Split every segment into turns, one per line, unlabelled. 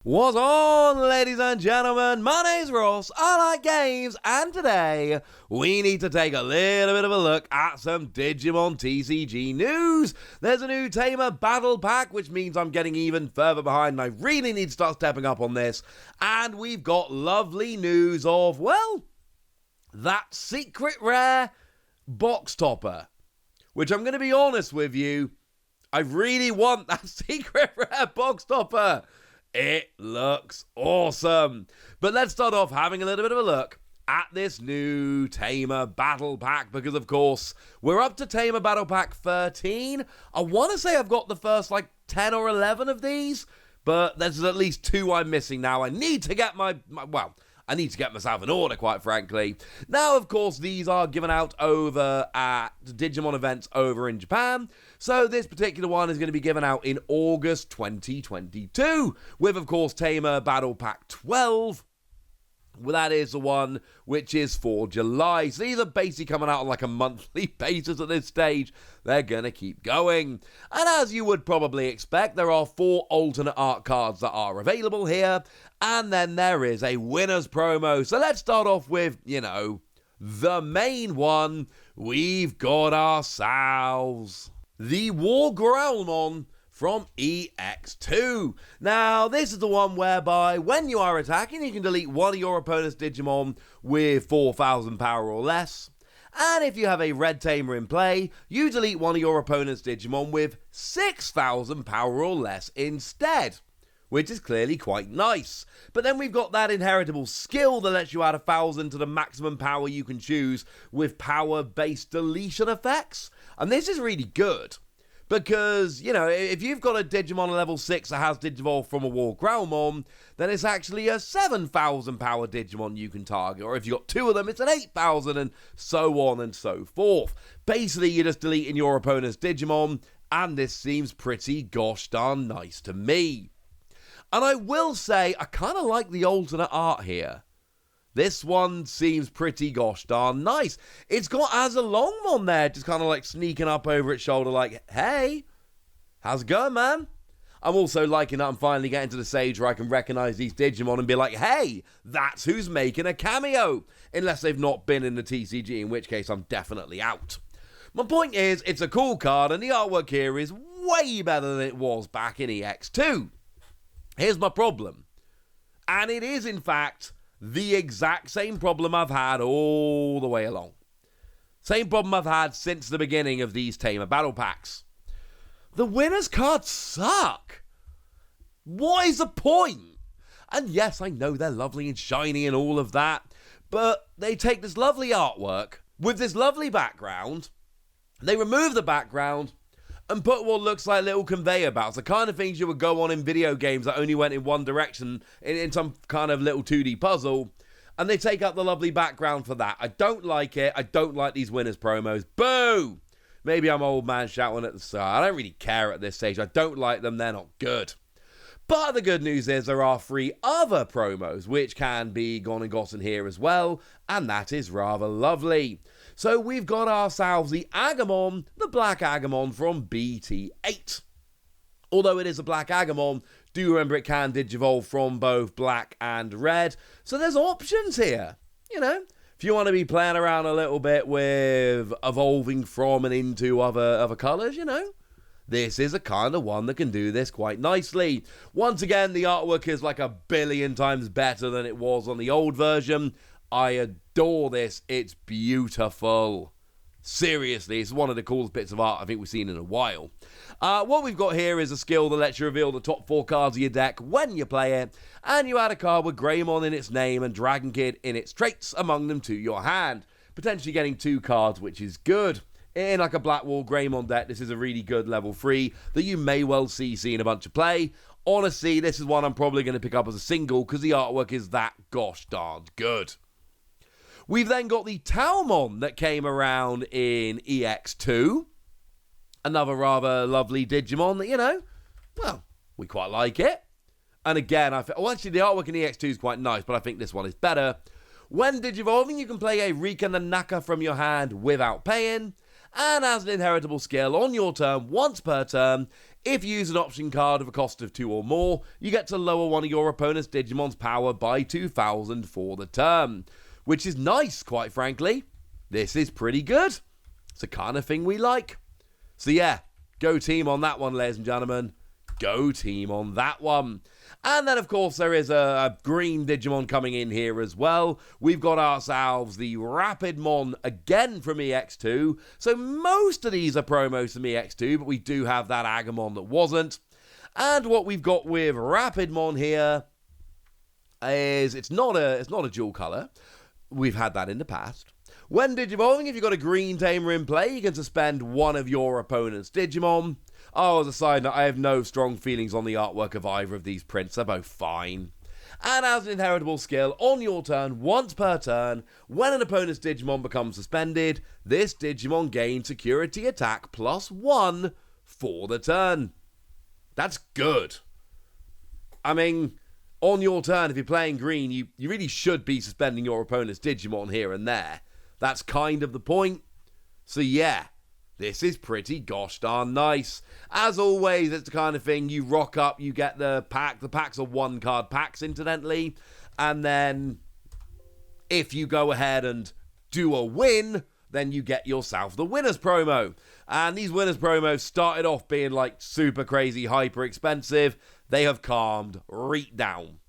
What's on, ladies and gentlemen? My name's Ross, I like games, and today we need to take a little bit of a look at some Digimon TCG news. There's a new Tamer Battle Pack, which means I'm getting even further behind and I really need to start stepping up on this. And we've got lovely news of, well, that secret rare box topper, which I'm going to be honest with you, I really want that secret rare box topper. It looks awesome. But let's start off having a little bit of a look at this new Tamer Battle Pack, because of course we're up to Tamer Battle Pack 13. I want to say I've got the first 10 or 11 of these, but there's at least 2 I'm missing now. I need to get I need to get myself in order, quite frankly. Now, of course, these are given out over at Digimon events over in Japan. So this particular one is going to be given out in August 2022. With, of course, Tamer Battle Pack 12. Well, that is the one which is for July. So these are basically coming out on a monthly basis at this stage. They're going to keep going. And as you would probably expect, there are 4 alternate art cards that are available here. And then there is a winner's promo. So let's start off with, the main one. We've got ourselves the WarGrowlmon from EX2. Now, this is the one whereby when you are attacking, you can delete one of your opponent's Digimon with 4,000 power or less. And if you have a red Tamer in play, you delete one of your opponent's Digimon with 6,000 power or less instead, which is clearly quite nice. But then we've got that inheritable skill that lets you add 1,000 to the maximum power you can choose with power-based deletion effects. And this is really good. Because, if you've got a Digimon level 6 that has Digivolve from a WarGrowlmon, then it's actually a 7,000 power Digimon you can target. Or if you've got 2 of them, it's an 8,000, and so on and so forth. Basically, you're just deleting your opponent's Digimon, and this seems pretty gosh darn nice to me. And I will say, I kind of like the alternate art here. This one seems pretty gosh darn nice. It's got Azalongmon there, just kind of sneaking up over its shoulder hey, how's it going, man? I'm also liking that I'm finally getting to the stage where I can recognize these Digimon and be hey, that's who's making a cameo. Unless they've not been in the TCG, in which case I'm definitely out. My point is, it's a cool card and the artwork here is way better than it was back in EX2. Here's my problem. And it is, in fact, the exact same problem I've had all the way along. Same problem I've had since the beginning of these Tamer Battle Packs. The winner's cards suck. What is the point? And yes, I know they're lovely and shiny and all of that, but they take this lovely artwork with this lovely background, they remove the background, and put what looks like little conveyor belts, the kind of things you would go on in video games that only went in one direction in some kind of little 2D puzzle, and they take out the lovely background for that. I don't like it. I don't like these winners promos. Boo! Maybe I'm old man shouting at the start. I don't really care at this stage. I don't like them. They're not good. But the good news is there are 3 other promos which can be gone and gotten here as well, and that is rather lovely. So we've got ourselves the Agumon, the Black Agumon from BT8. Although it is a Black Agumon, do remember it can Digivolve from both black and red. So there's options here. If you want to be playing around a little bit with evolving from and into other colours, this is a kind of one that can do this quite nicely. Once again, the artwork is 1,000,000,000 times better than it was on the old version. I adore this. It's beautiful. Seriously, it's one of the coolest bits of art I think we've seen in a while. What we've got here is a skill that lets you reveal the top 4 cards of your deck when you play it, and you add a card with Greymon in its name and Dragon Kid in its traits among them to your hand, potentially getting 2 cards, which is good. In a Black WarGrowlmon deck, this is a really good level 3 that you may well see seeing a bunch of play. Honestly, this is one I'm probably going to pick up as a single because the artwork is that gosh darn good. We've then got the Taumon that came around in EX2. Another rather lovely Digimon that, we quite like it. And again, actually the artwork in EX2 is quite nice, but I think this one is better. When Digivolving, you can play a Rika and Naka from your hand without paying. And as an inheritable skill, on your turn, once per turn, if you use an option card of a cost of 2 or more, you get to lower one of your opponent's Digimon's power by 2,000 for the turn. Which is nice, quite frankly. This is pretty good. It's the kind of thing we like. So yeah, go team on that one, ladies and gentlemen. Go team on that one. And then, of course, there is a green Digimon coming in here as well. We've got ourselves the Rapidmon again from EX2. So most of these are promos from EX2, but we do have that Agamon that wasn't. And what we've got with Rapidmon here is it's not a dual color. We've had that in the past. When Digivolving, if you've got a green Tamer in play, you can suspend one of your opponent's Digimon. Oh, as a side note, I have no strong feelings on the artwork of either of these prints. They're both fine. And as an inheritable skill, on your turn, once per turn, when an opponent's Digimon becomes suspended, this Digimon gains security attack +1 for the turn. That's good. I mean, on your turn, if you're playing green, you really should be suspending your opponent's Digimon here and there. That's kind of the point. So yeah, this is pretty gosh darn nice. As always, it's the kind of thing you rock up, you get the pack. The packs are 1-card packs, incidentally. And then if you go ahead and do a win, then you get yourself the winners promo. And these winners promos started off being like super crazy, hyper expensive. They have calmed right down.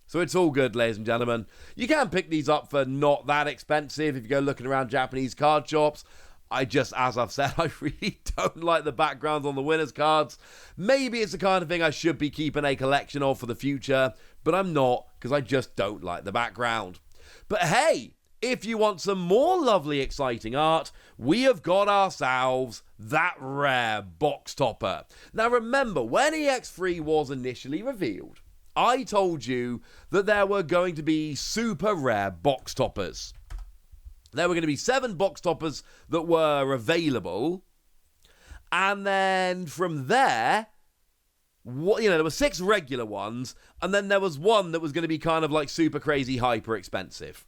So it's all good, ladies and gentlemen. You can pick these up for not that expensive if you go looking around Japanese card shops. As I've said, I really don't like the backgrounds on the winners cards. Maybe it's the kind of thing I should be keeping a collection of for the future, but I'm not, because I just don't like the background. But hey, if you want some more lovely, exciting art, we have got ourselves that rare box topper. Now remember, when EX3 was initially revealed, I told you that there were going to be super rare box toppers. There were going to be 7 box toppers that were available. And then from there, there were 6 regular ones. And then there was one that was going to be kind of like super crazy, hyper expensive.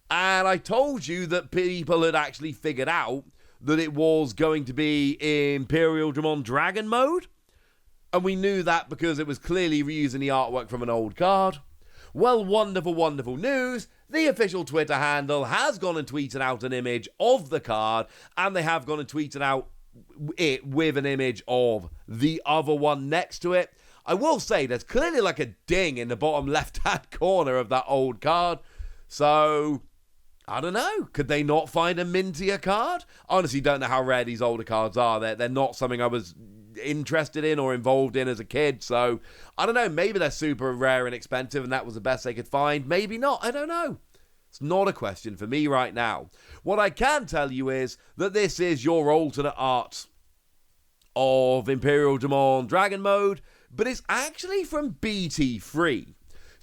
And I told you that people had actually figured out that it was going to be Imperial Digimon Dragon mode. And we knew that because it was clearly reusing the artwork from an old card. Well, wonderful, wonderful news. The official Twitter handle has gone and tweeted out an image of the card, and they have gone and tweeted out it with an image of the other one next to it. I will say there's clearly like a ding in the bottom left-hand corner of that old card. So, I don't know. Could they not find a mintier card? I honestly don't know how rare these older cards are. They're not something I was interested in or involved in as a kid, so I don't know, maybe they're super rare and expensive and that was the best they could find, maybe not, I don't know. It's not a question for me right now. What I can tell you is that this is your alternate art of Imperial Digimon Dragon mode, but it's actually from BT3.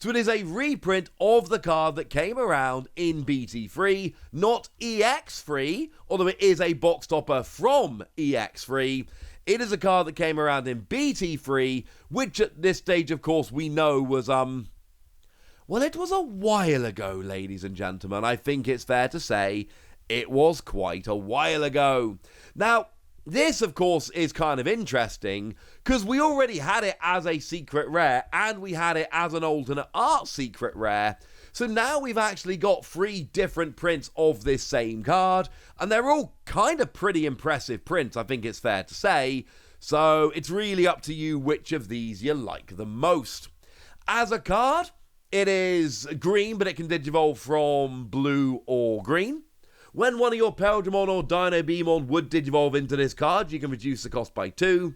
So it is a reprint of the card that came around in BT3, not EX3, although it is a box topper from EX3. It is a card that came around in BT3, which at this stage, of course, we know was, well, it was a while ago, ladies and gentlemen. I think it's fair to say it was quite a while ago. Now, this, of course, is kind of interesting, because we already had it as a secret rare, and we had it as an alternate art secret rare. So now we've actually got 3 different prints of this same card, and they're all kind of pretty impressive prints, I think it's fair to say. So it's really up to you which of these you like the most. As a card, it is green, but it can digivolve from blue or green. When one of your Paildramon or Dino Beamon would digivolve into this card, you can reduce the cost by 2.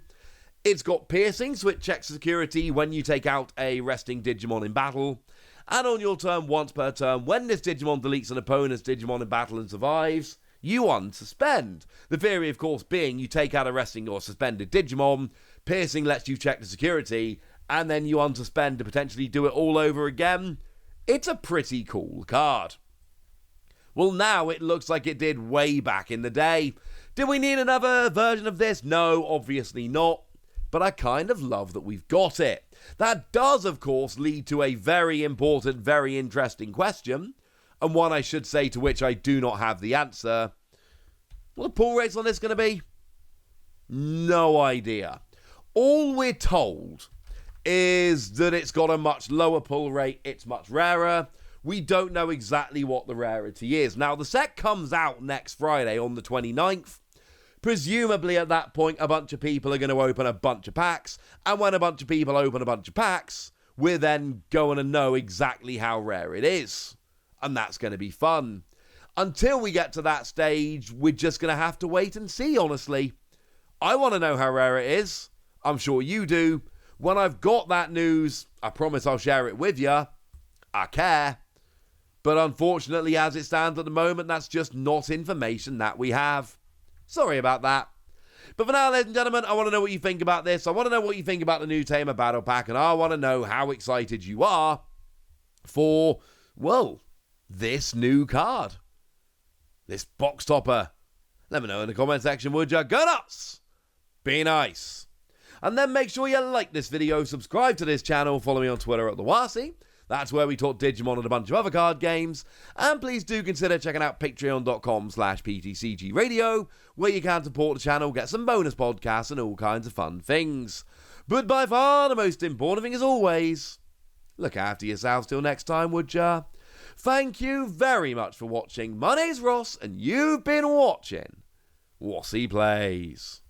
It's got piercing, so it checks security when you take out a resting Digimon in battle. And on your turn, once per turn, when this Digimon deletes an opponent's Digimon in battle and survives, you unsuspend. The theory, of course, being you take out a resting or suspended Digimon, piercing lets you check the security, and then you unsuspend to potentially do it all over again. It's a pretty cool card. Well, now it looks like it did way back in the day. Did we need another version of this? No, obviously not. But I kind of love that we've got it. That does, of course, lead to a very important, very interesting question, and one I should say to which I do not have the answer. What the pull rates on this going to be? No idea. All we're told is that it's got a much lower pull rate, it's much rarer. We don't know exactly what the rarity is. Now, the set comes out next Friday on the 29th. Presumably at that point, a bunch of people are going to open a bunch of packs. And when a bunch of people open a bunch of packs, we're then going to know exactly how rare it is. And that's going to be fun. Until we get to that stage, we're just going to have to wait and see, honestly. I want to know how rare it is. I'm sure you do. When I've got that news, I promise I'll share it with you. I care. But unfortunately, as it stands at the moment, that's just not information that we have. Sorry about that. But for now, ladies and gentlemen, I want to know what you think about this. I want to know what you think about the new Tamer Battle Pack, and I want to know how excited you are for, well, this new card. This box topper. Let me know in the comment section, would you? Go nuts! Be nice. And then make sure you like this video, subscribe to this channel, follow me on Twitter at TheWarsi. That's where we talk Digimon and a bunch of other card games. And please do consider checking out patreon.com/PTCG Radio, where you can support the channel, get some bonus podcasts and all kinds of fun things. But by far the most important thing is always, look after yourselves till next time, would ya? Thank you very much for watching. My name's Ross, and you've been watching WarSi Plays.